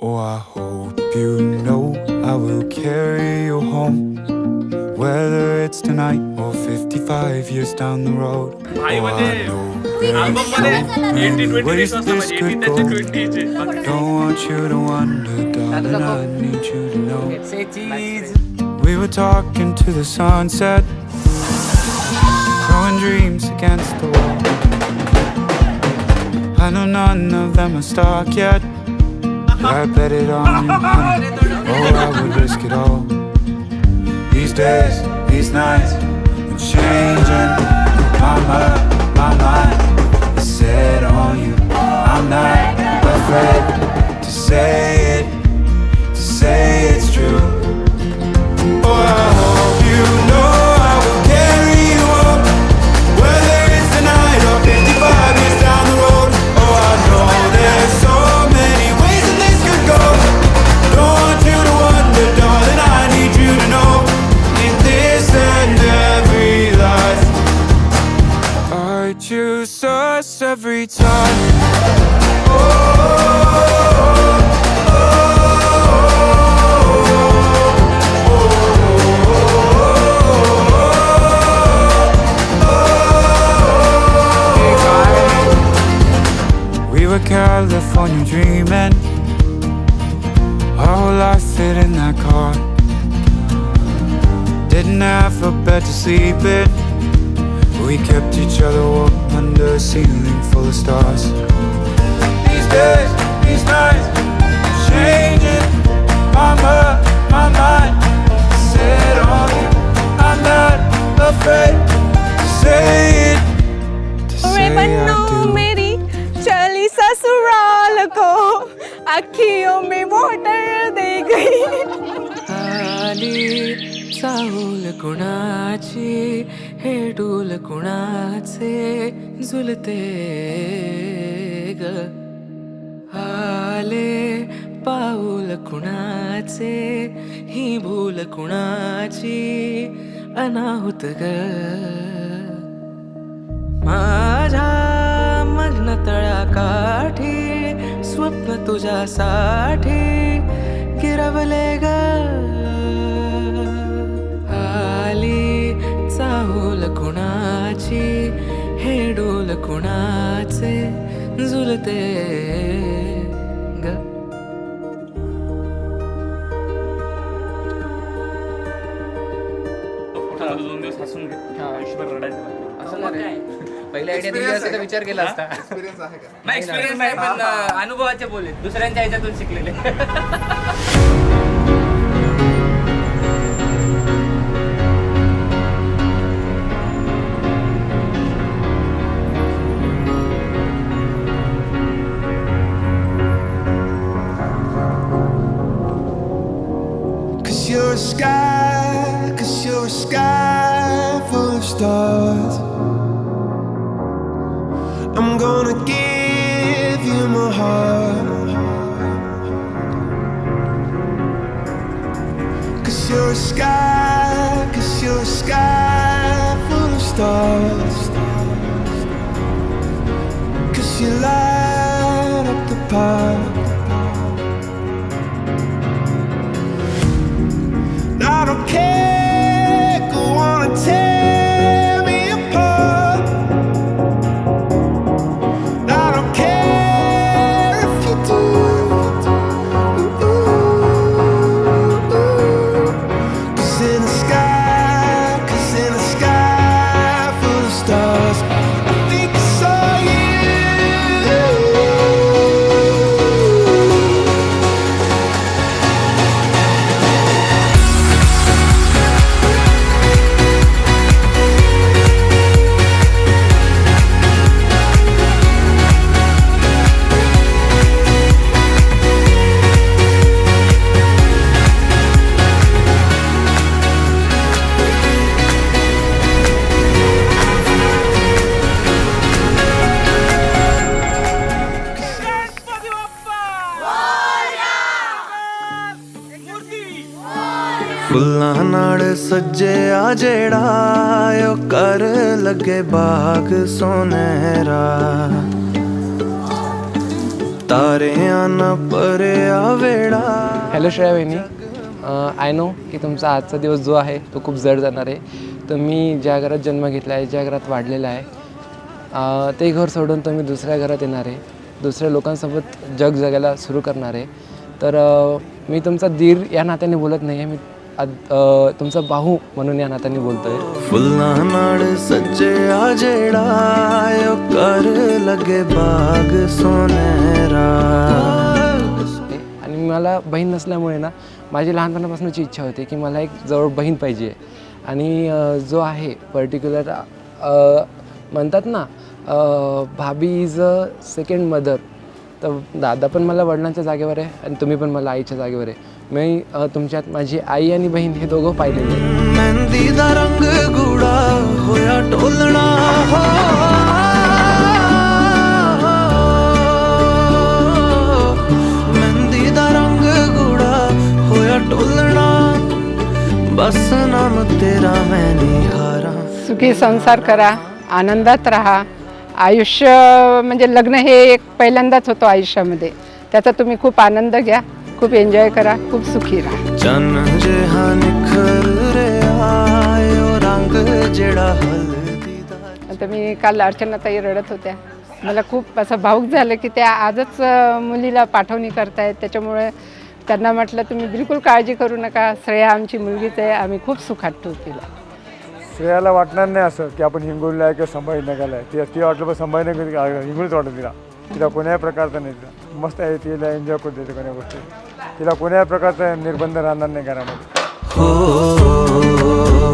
Oh, I hope you know I will carry you home, whether it's tonight or 55 years down the road. Oh, I know there's so many ways this could go. Don't want you to wonder, darling, I need you to know. Say cheese. We were talking to the sunset, throwing dreams against the wall. I know none of them are stuck yet, but I bet it on you, honey. Oh, I would risk it all. These days, these nights, I'm changing my mind is set on you. I'm not afraid to say it's true. Oh, I hope you know I will carry you up, whether it's tonight or 55 years down the road. Oh, I know there's so many ways that this could go. Don't want you to wonder, darling, I need you to know. In this and every life, I choose us every time. We were California dreaming, our whole life fit in that car. Didn't have a bed to sleep in, we kept each other warm under a ceiling full of stars. These days, these nights, changing my mind, set on you. I'm not afraid to say it, to say I Mannu do. मेरी चली ससुराल को अखियों में motor दे गई. आली चाहूल कुणाची हे डूल कुणाचे झुलते ग. आले पाऊल कुणाचे ही भूल कुणाची अनाहुत ग. माझ्या मग्न तळाकाठी स्वप्न तुझ्यासाठी गिरवले ग. आली चाहूल कुणाची हे डोल कुणाचे झुलते ग. दोन दिवस हसून घे, आयुष्यभर रडायचं पहिल्या आयडिया दिली असते तर विचार केला असता. नाही. एक्सपिरियन्स नाही, पण अनुभवाचे बोले, दुसऱ्यांच्या ह्याच्यातून शिकलेले. Cause you're a sky full of stars. I'm gonna give you my heart. Cause you're a sky full of stars. Cause you light up the path. I don't care, go on and tear me apart. I don't care if you do. Cause in the sky full of stars, I think I saw you. ਫੁੱਲਾਂ ਨਾਲ ਸਜਿਆ ਜਿਹੜਾ ਓ ਕਰ ਲੱਗੇ ਬਾਗ ਸੁਨਹਿਰਾ तारियां न परया वेडा. Hello Shreya वहिनी, I know की तुमचा आजचा दिवस जो आहे तो खूप जड जाणार आहे. तुम्ही ज्या घरात जन्म घेतला आहे, ज्या घरात वाढलेला आहे, ते घर सोडून तुम्ही दुसऱ्या घरात येणार आहे, दुसऱ्या लोकांसोबत जग जगायला सुरू करणार आहे. तर मी तुमचा दीर या नात्याने बोलत नाही आहे, मी तुमचा बाहू म्हणून या नात्याने बोलतो आहे. फुल्लां नाल सज्जिया जेड़ा ओ कर लगे बाग सोनेरा. आणि मला बहीण नसल्यामुळे ना माझी लहानपणापासूनची इच्छा होती की मला एक जवळ बहीण पाहिजे. आणि जो आहे पर्टिक्युलर म्हणतात ना भाभी इज अ सेकंड मदर, तर दादा पण मला वडिलांच्या जागेवर आहे आणि तुम्ही पण मला आईच्या जागेवर आहे. मी तुमच्यात माझी आई आणि बहीण हे दोघं पाहिलेले आहे. मेहंदी दा रंग गूड़ा होया टोलना हो. मेहंदी दा रंग गूड़ा होया टोलना, बस नाम तेरा मैं निहारा. सुखी संसार करा, आनंदात राहा. आयुष्य म्हणजे लग्न हे एक पहिल्यांदाच होतो आयुष्यामध्ये, त्याचा तुम्ही खूप आनंद घ्या, खूप एन्जॉय करा, खूप सुखी राहा. चन जेहा निखर रे आयो रंग जेड़ा हल्दी दा. आता मी काल अर्चनाताई रडत होत्या, मला खूप असं भावूक झालं की त्या आजच मुलीला पाठवणी करतायत. त्याच्यामुळे त्यांना म्हटलं तुम्ही बिलकुल काळजी करू नका, श्रेया आमची मुलगीच आहे, आम्ही खूप सुखात ठेवू तिला. श्रेयाला वाटणार नाही असं की आपण हिंगोलीला आहे किंवा संभाजीनगरला आहे. ती वाटलं पण संभाजीनगर हिंगोलीच वाटलं तिला. तिला कोण्याही प्रकारचं नाही, तिला मस्त आहे, तिला एन्जॉय करू देते कोण्या गोष्टी. तिला कोण्याही प्रकारचा निर्बंध राहणार नाही घरामध्ये. हो हो हो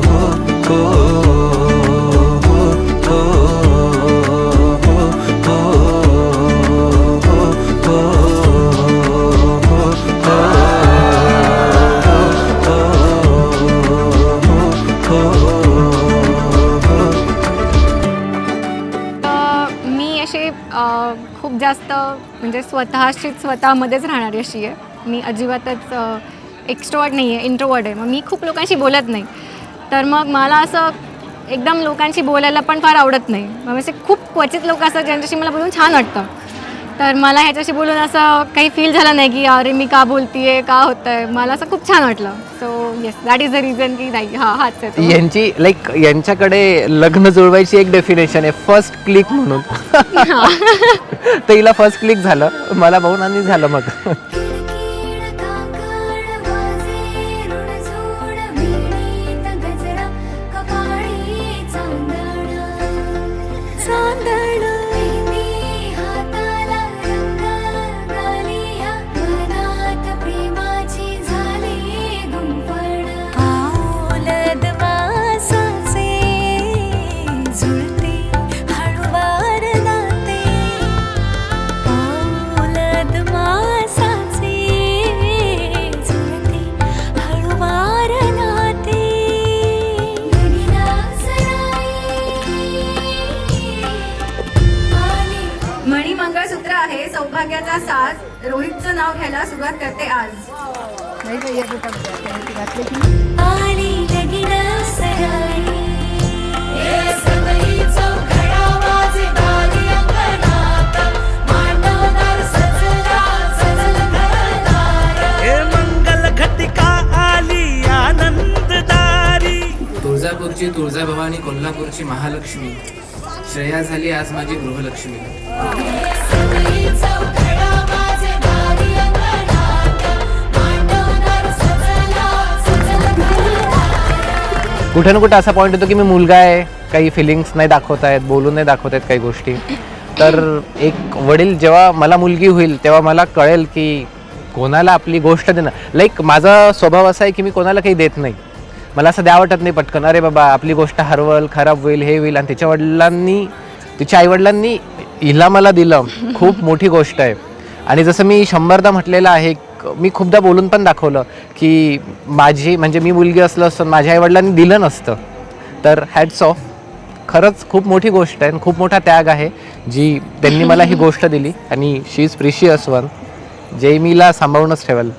खूप जास्त म्हणजे स्वतःमध्येच राहणारी अशी आहे. मी अजिबातच एक्स्ट्रोवर्ट नाही आहे, इंट्रोवर्ट आहे. मग मी खूप लोकांशी बोलत नाही, तर मग मला असं एकदम लोकांशी बोलायला पण फार आवडत नाही. मग असे खूप क्वचित लोक असतात ज्यांच्याशी मला बोलून छान वाटतं. तर मला ह्याच्याशी बोलून असं काही फील झालं नाही की अरे मी का बोलते आहे, का होतं आहे. मला असं खूप छान वाटलं. So yes, that is the reason की नाही हाच आहे. यांची लाईक यांच्याकडे लग्न जुळवायची एक डेफिनेशन आहे, फर्स्ट क्लिक म्हणून. तर हिला फर्स्ट क्लिक झालं, मला भाऊन आणि झालं मग. मंगळसूत्र आहे सौभाग्याचा साज, रोहितचं नाव घ्यायला सुरुवात करते आज. मंगल घटिका आली आनंददारी. तुळजापूरची तुळजाभवानी, कोल्हापूरची महालक्ष्मी, श्रेया झाली आज माझी गृहलक्ष्मी. कुठे ना कुठे असा पॉईंट येतो की मी मुलगा आहे, काही फिलिंग्स नाही दाखवत आहेत, बोलून नाही दाखवत आहेत काही गोष्टी. तर एक वडील जेव्हा मला मुलगी होईल तेव्हा मला कळेल की कोणाला आपली गोष्ट देणं. लाईक माझा स्वभाव असा आहे की मी कोणाला काही देत नाही. मला असं द्या वाटत नाही पटकन, अरे बाबा आपली गोष्ट हरवल, खराब होईल, हे होईल. आणि तिच्या आईवडिलांनी हिला मला दिलं, खूप मोठी गोष्ट आहे. आणि जसं मी 100दा म्हटलेलं आहे, मी खूपदा बोलून पण दाखवलं की माझी म्हणजे मी मुलगी असलं असतं माझ्या आईवडिलांनी दिलं नसतं. तर हॅट्स ऑफ, खरंच खूप मोठी गोष्ट आहे, खूप मोठा त्याग आहे जी त्यांनी मला ही गोष्ट दिली. आणि शी इज प्रिशियस वन, जे मीला सांभाळूनच ठेवाल.